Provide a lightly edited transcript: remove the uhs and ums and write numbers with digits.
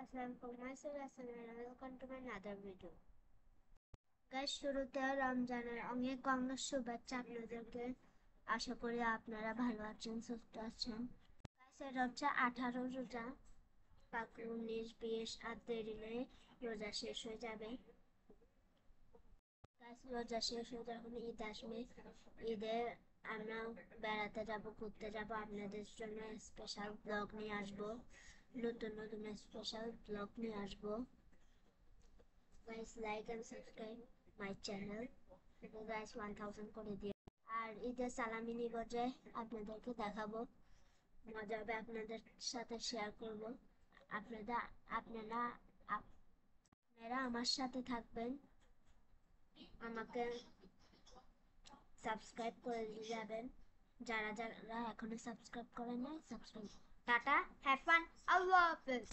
Assalamualaikum, myself and welcome to my another video. Guys, শুরুতে রমজানের অনেক অনেক শুভেচ্ছা আপনাদেরকে। আশা করি আপনারা ভালো আছেন, সুস্থ আছেন। গাইস, এটা হচ্ছে 18 রোজা, বাকি 19, 20 আর দেরি নেই, রোজা শেষ হয়ে যাবে। গাইস, রোজা শেষ হয়ে যখন ঈদ আসবে, ঈদে আমরা বেড়াতে যাব, ঘুরতে যাব, আপনাদের জন্য স্পেশাল ব্লগ নিয়ে আসবো, নতুন নতুন স্পেশাল ব্লগ নিয়ে আসবো। Guys, like and subscribe my channel. Guys, 1000 করে দিও। আর ঈদের সালামি নিব যে আপনাদেরকে দেখাবো, মজা হবে, আপনাদের সাথে শেয়ার করব। আপনারা আপনারা আপনারা আমার সাথে থাকবেন, আমাকে সাবস্ক্রাইব করে দিয়ে যাবেন। যারা যারা এখনো সাবস্ক্রাইব করেন নাই, সাবস্ক্রাইব। টাটা, হ্যাভ ফান, আল্লাহ হাফেজ।